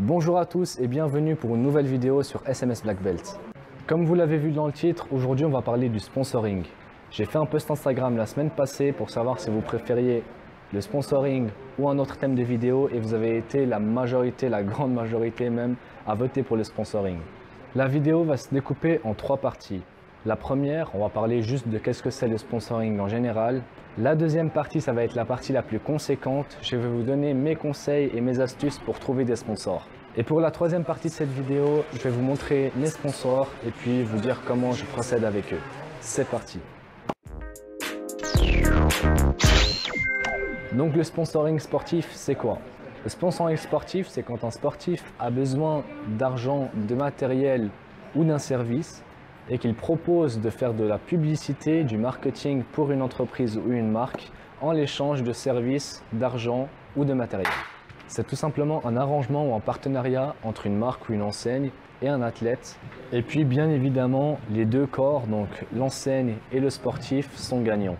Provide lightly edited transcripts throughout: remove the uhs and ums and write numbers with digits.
Bonjour à tous et bienvenue pour une nouvelle vidéo sur SMS Black Belt. Comme vous l'avez vu dans le titre, aujourd'hui on va parler du sponsoring. J'ai fait un post Instagram la semaine passée pour savoir si vous préfériez le sponsoring ou un autre thème de vidéo et vous avez été la majorité, la grande majorité même, à voter pour le sponsoring. La vidéo va se découper en 3 parties. La première, on va parler juste de qu'est-ce que c'est le sponsoring en général. La deuxième partie, ça va être la partie la plus conséquente. Je vais vous donner mes conseils et mes astuces pour trouver des sponsors. Et pour la troisième partie de cette vidéo, je vais vous montrer mes sponsors et puis vous dire comment je procède avec eux. C'est parti! Donc le sponsoring sportif, c'est quoi? Le sponsoring sportif, c'est quand un sportif a besoin d'argent, de matériel ou d'un service et qu'il propose de faire de la publicité, du marketing pour une entreprise ou une marque en l'échange de services, d'argent ou de matériel. C'est tout simplement un arrangement ou un partenariat entre une marque ou une enseigne et un athlète. Et puis bien évidemment, les deux corps, donc l'enseigne et le sportif, sont gagnants.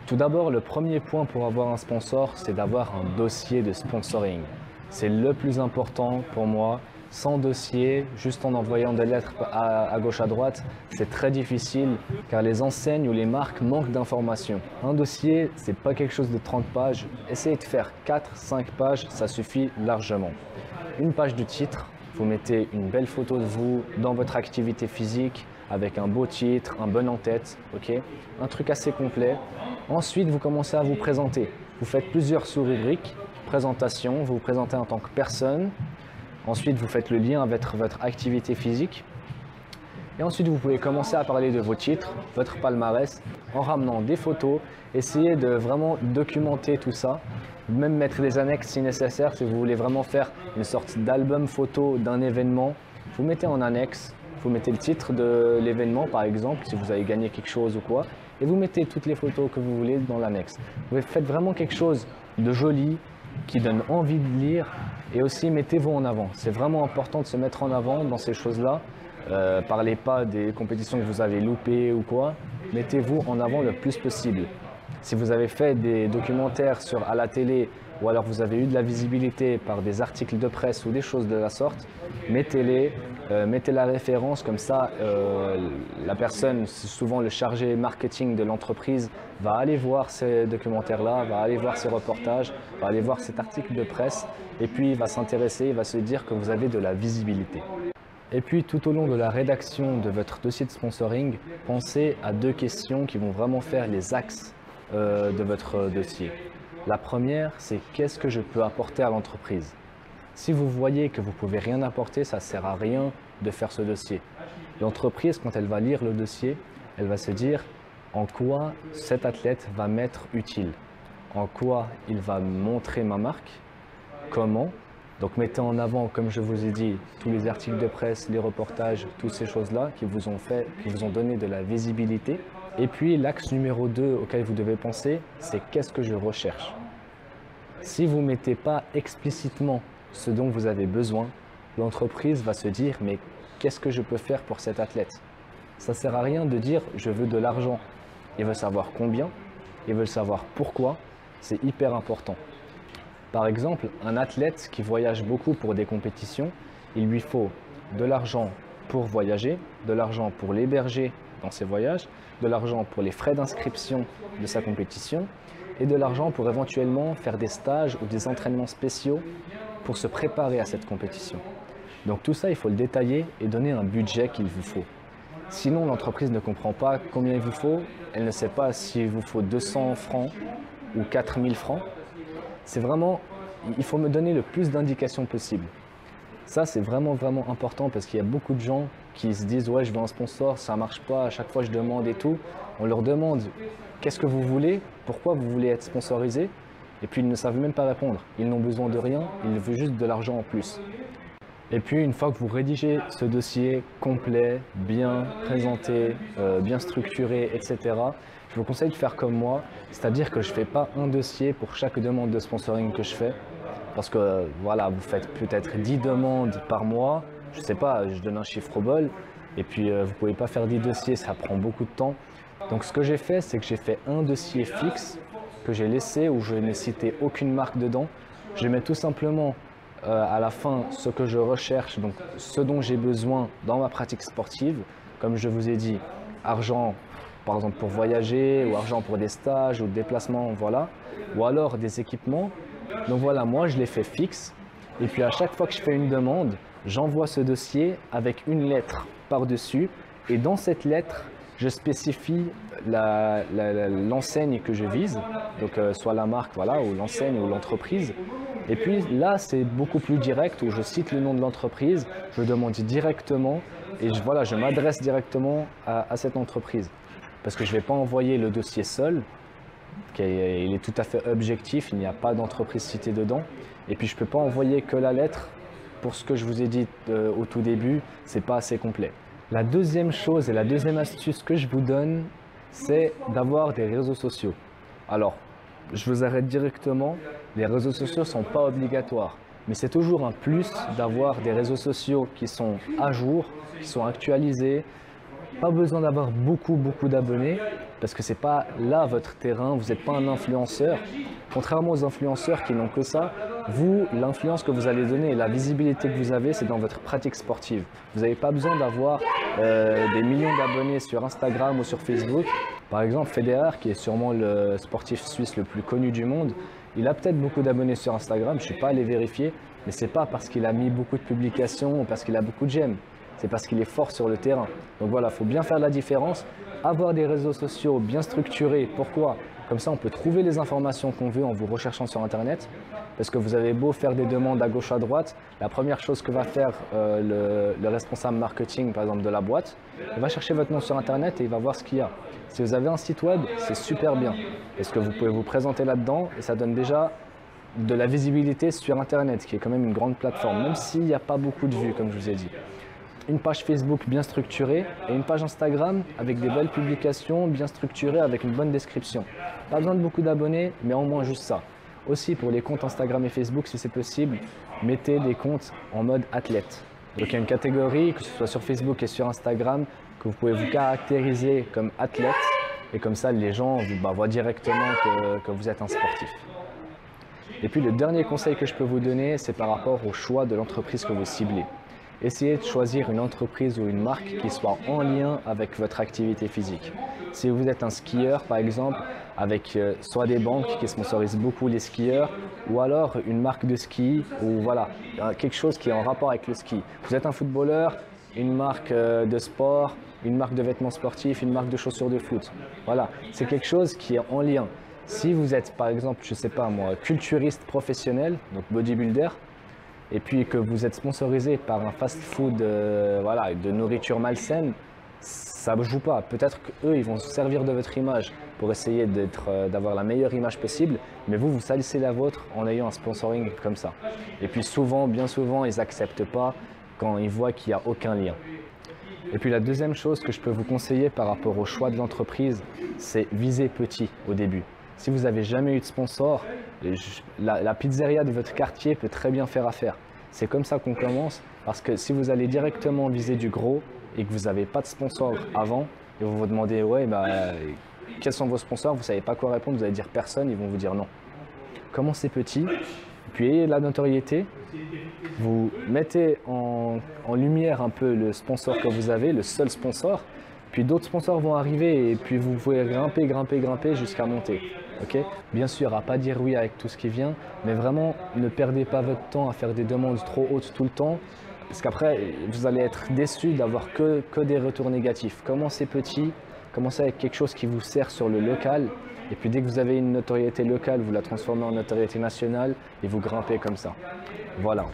Tout d'abord, le premier point pour avoir un sponsor, c'est d'avoir un dossier de sponsoring. C'est le plus important pour moi. Sans dossier, juste en envoyant des lettres à gauche à droite, c'est très difficile car les enseignes ou les marques manquent d'informations. Un dossier, c'est pas quelque chose de 30 pages. Essayez de faire 4-5 pages, ça suffit largement. Une page de titre, vous mettez une belle photo de vous dans votre activité physique avec un beau titre, un bon en-tête, ok, un truc assez complet. Ensuite, vous commencez à vous présenter. Vous faites plusieurs sous-rubriques. Présentation, vous vous présentez en tant que personne. Ensuite, vous faites le lien avec votre activité physique. Et ensuite, vous pouvez commencer à parler de vos titres, votre palmarès, en ramenant des photos. Essayez de vraiment documenter tout ça. Même mettre des annexes si nécessaire, si vous voulez vraiment faire une sorte d'album photo d'un événement. Vous mettez en annexe, vous mettez le titre de l'événement par exemple, si vous avez gagné quelque chose ou quoi. Et vous mettez toutes les photos que vous voulez dans l'annexe. Vous faites vraiment quelque chose de joli, qui donne envie de lire, et aussi mettez-vous en avant. C'est vraiment important de se mettre en avant dans ces choses-là. Parlez pas des compétitions que vous avez loupées ou quoi. Mettez-vous en avant le plus possible. Si vous avez fait des documentaires à la télé ou alors vous avez eu de la visibilité par des articles de presse ou des choses de la sorte, mettez-les, mettez la référence comme ça, la personne, souvent le chargé marketing de l'entreprise, va aller voir ces documentaires-là, va aller voir ces reportages, va aller voir cet article de presse et puis il va s'intéresser, il va se dire que vous avez de la visibilité. Et puis tout au long de la rédaction de votre dossier de sponsoring, pensez à 2 questions qui vont vraiment faire les axes de votre dossier. La première, c'est qu'est-ce que je peux apporter à l'entreprise? Si vous voyez que vous ne pouvez rien apporter, ça ne sert à rien de faire ce dossier. L'entreprise, quand elle va lire le dossier, elle va se dire en quoi cet athlète va m'être utile, en quoi il va montrer ma marque, comment. Donc mettez en avant, comme je vous ai dit, tous les articles de presse, les reportages, toutes ces choses-là qui vous ont donné de la visibilité. Et puis l'axe numéro 2 auquel vous devez penser, c'est qu'est-ce que je recherche. Si vous ne mettez pas explicitement ce dont vous avez besoin, l'entreprise va se dire mais qu'est-ce que je peux faire pour cet athlète? Ça ne sert à rien de dire je veux de l'argent. Ils veulent savoir combien, ils veulent savoir pourquoi, c'est hyper important. Par exemple, un athlète qui voyage beaucoup pour des compétitions, il lui faut de l'argent pour voyager, de l'argent pour l'héberger dans ses voyages, de l'argent pour les frais d'inscription de sa compétition et de l'argent pour éventuellement faire des stages ou des entraînements spéciaux pour se préparer à cette compétition. Donc tout ça, il faut le détailler et donner un budget qu'il vous faut. Sinon, l'entreprise ne comprend pas combien il vous faut, elle ne sait pas s'il vous faut 200 francs ou 4000 francs. C'est vraiment, il faut me donner le plus d'indications possible. Ça, c'est vraiment important parce qu'il y a beaucoup de gens qui se disent « ouais, je veux un sponsor, ça ne marche pas, à chaque fois je demande et tout ». On leur demande « qu'est-ce que vous voulez? Pourquoi vous voulez être sponsorisé ?» Et puis ils ne savent même pas répondre. Ils n'ont besoin de rien, ils veulent juste de l'argent en plus. Et puis une fois que vous rédigez ce dossier complet, bien présenté, bien structuré, etc., je vous conseille de faire comme moi, c'est-à-dire que je ne fais pas un dossier pour chaque demande de sponsoring que je fais. Parce que voilà, vous faites peut-être 10 demandes par mois, je ne sais pas, je donne un chiffre au bol, et puis vous ne pouvez pas faire 10 dossiers, ça prend beaucoup de temps. Donc ce que j'ai fait, c'est que j'ai fait un dossier fixe que j'ai laissé où je n'ai cité aucune marque dedans. Je mets tout simplement à la fin ce que je recherche, donc ce dont j'ai besoin dans ma pratique sportive. Comme je vous ai dit, argent par exemple pour voyager, ou argent pour des stages ou déplacements, voilà. Ou alors des équipements. Donc voilà, moi je les fais fixes. Et puis à chaque fois que je fais une demande, j'envoie ce dossier avec une lettre par-dessus. Et dans cette lettre, je spécifie l'enseigne que je vise, donc soit la marque, voilà, ou l'enseigne ou l'entreprise. Et puis là, c'est beaucoup plus direct, où je cite le nom de l'entreprise, je demande directement, et voilà, je m'adresse directement à cette entreprise. Parce que je ne vais pas envoyer le dossier seul, il est tout à fait objectif, il n'y a pas d'entreprise citée dedans. Et puis je ne peux pas envoyer que la lettre. Pour ce que je vous ai dit au tout début, ce n'est pas assez complet. La deuxième chose et la deuxième astuce que je vous donne, c'est d'avoir des réseaux sociaux. Alors, je vous arrête directement, les réseaux sociaux ne sont pas obligatoires. Mais c'est toujours un plus d'avoir des réseaux sociaux qui sont à jour, qui sont actualisés. Pas besoin d'avoir beaucoup d'abonnés parce que ce n'est pas là votre terrain, vous n'êtes pas un influenceur. Contrairement aux influenceurs qui n'ont que ça, vous, l'influence que vous allez donner et la visibilité que vous avez, c'est dans votre pratique sportive. Vous n'avez pas besoin d'avoir des millions d'abonnés sur Instagram ou sur Facebook. Par exemple, Federer, qui est sûrement le sportif suisse le plus connu du monde, il a peut-être beaucoup d'abonnés sur Instagram, je ne suis pas allé vérifier, mais ce n'est pas parce qu'il a mis beaucoup de publications ou parce qu'il a beaucoup de j'aime. C'est parce qu'il est fort sur le terrain. Donc voilà, il faut bien faire la différence. Avoir des réseaux sociaux bien structurés. Pourquoi? Comme ça, on peut trouver les informations qu'on veut en vous recherchant sur Internet. Parce que vous avez beau faire des demandes à gauche à droite, la première chose que va faire le responsable marketing, par exemple, de la boîte, il va chercher votre nom sur Internet et il va voir ce qu'il y a. Si vous avez un site web, c'est super bien. Parce que vous pouvez vous présenter là-dedans et ça donne déjà de la visibilité sur Internet, qui est quand même une grande plateforme, même s'il n'y a pas beaucoup de vues, comme je vous ai dit. Une page Facebook bien structurée et une page Instagram avec des belles publications bien structurées avec une bonne description. Pas besoin de beaucoup d'abonnés, mais au moins juste ça. Aussi pour les comptes Instagram et Facebook, si c'est possible, mettez des comptes en mode athlète. Donc il y a une catégorie, que ce soit sur Facebook et sur Instagram, que vous pouvez vous caractériser comme athlète et comme ça les gens voient directement que vous êtes un sportif. Et puis le dernier conseil que je peux vous donner, c'est par rapport au choix de l'entreprise que vous ciblez. Essayez de choisir une entreprise ou une marque qui soit en lien avec votre activité physique. Si vous êtes un skieur par exemple, avec soit des banques qui sponsorisent beaucoup les skieurs ou alors une marque de ski ou voilà, quelque chose qui est en rapport avec le ski. Vous êtes un footballeur, une marque de sport, une marque de vêtements sportifs, une marque de chaussures de foot. Voilà, c'est quelque chose qui est en lien. Si vous êtes par exemple, je ne sais pas moi, culturiste professionnel, donc bodybuilder, et puis que vous êtes sponsorisé par un fast-food voilà, de nourriture malsaine, ça ne joue pas. Peut-être qu'eux, ils vont se servir de votre image pour essayer d'avoir la meilleure image possible, mais vous salissez la vôtre en ayant un sponsoring comme ça. Et puis souvent, bien souvent, ils n'acceptent pas quand ils voient qu'il n'y a aucun lien. Et puis la deuxième chose que je peux vous conseiller par rapport au choix de l'entreprise, c'est viser petit au début. Si vous n'avez jamais eu de sponsor, la pizzeria de votre quartier peut très bien faire affaire. C'est comme ça qu'on commence, parce que si vous allez directement viser du gros et que vous n'avez pas de sponsor avant, et vous vous demandez ouais, quels sont vos sponsors, vous ne savez pas quoi répondre, vous allez dire personne, ils vont vous dire non. Commencez petit, puis ayez la notoriété, vous mettez en lumière un peu le sponsor que vous avez, le seul sponsor, puis d'autres sponsors vont arriver et puis vous pouvez grimper jusqu'à monter. Okay? Bien sûr, à pas dire oui avec tout ce qui vient, mais vraiment ne perdez pas votre temps à faire des demandes trop hautes tout le temps, parce qu'après vous allez être déçu d'avoir que des retours négatifs. Commencez petit, commencez avec quelque chose qui vous sert sur le local, et puis dès que vous avez une notoriété locale, vous la transformez en notoriété nationale et vous grimpez comme ça. Voilà.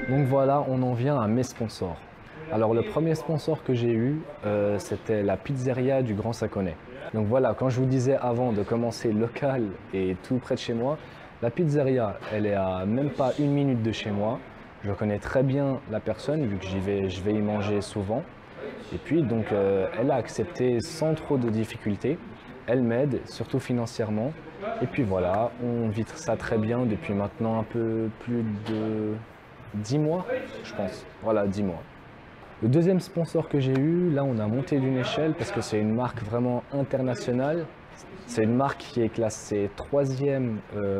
Donc voilà, on en vient à mes sponsors. Alors le premier sponsor que j'ai eu, c'était la pizzeria du Grand Saconnet. Donc voilà, quand je vous disais avant de commencer local et tout près de chez moi, la pizzeria, elle est à même pas 1 minute de chez moi. Je connais très bien la personne vu que je vais y manger souvent. Et puis donc elle a accepté sans trop de difficultés. Elle m'aide, surtout financièrement. Et puis voilà, on vit ça très bien depuis maintenant un peu plus de 10 mois, je pense. Voilà, 10 mois. Le deuxième sponsor que j'ai eu, là on a monté d'une échelle parce que c'est une marque vraiment internationale. C'est une marque qui est classée 3e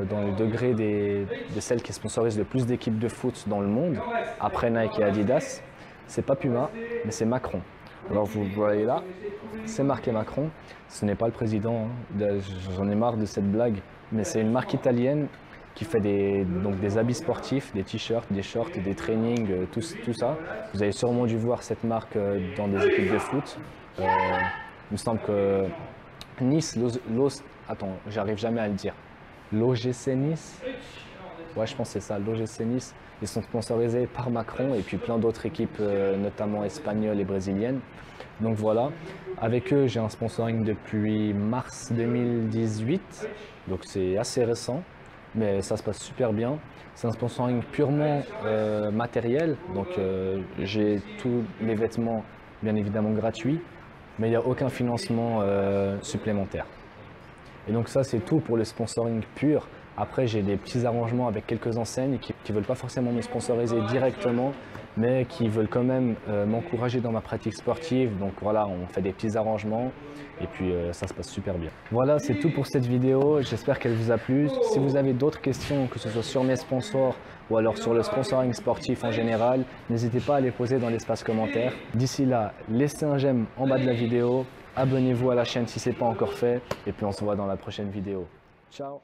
dans le degré de celles qui sponsorisent le plus d'équipes de foot dans le monde, après Nike et Adidas. C'est pas Puma, mais c'est Macron. Alors vous voyez là, c'est marqué Macron. Ce n'est pas le président, hein. J'en ai marre de cette blague, mais c'est une marque italienne qui fait donc des habits sportifs, des t-shirts, des shorts, des trainings, tout ça. Vous avez sûrement dû voir cette marque dans des équipes de foot. Il me semble que Nice, attends, j'arrive jamais à le dire. L'OGC Nice, ouais, je pense que c'est ça, l'OGC Nice. Ils sont sponsorisés par Macron et puis plein d'autres équipes, notamment espagnoles et brésiliennes. Donc voilà, avec eux, j'ai un sponsoring depuis mars 2018, donc c'est assez récent, mais ça se passe super bien. C'est un sponsoring purement matériel, donc j'ai tous les vêtements bien évidemment gratuits, mais il n'y a aucun financement supplémentaire. Et donc ça, c'est tout pour le sponsoring pur. Après, j'ai des petits arrangements avec quelques enseignes qui ne veulent pas forcément me sponsoriser directement, mais qui veulent quand même m'encourager dans ma pratique sportive. Donc voilà, on fait des petits arrangements et puis ça se passe super bien. Voilà, c'est tout pour cette vidéo. J'espère qu'elle vous a plu. Si vous avez d'autres questions, que ce soit sur mes sponsors ou alors sur le sponsoring sportif en général, n'hésitez pas à les poser dans l'espace commentaire. D'ici là, laissez un j'aime en bas de la vidéo, abonnez-vous à la chaîne si ce n'est pas encore fait et puis on se voit dans la prochaine vidéo. Ciao!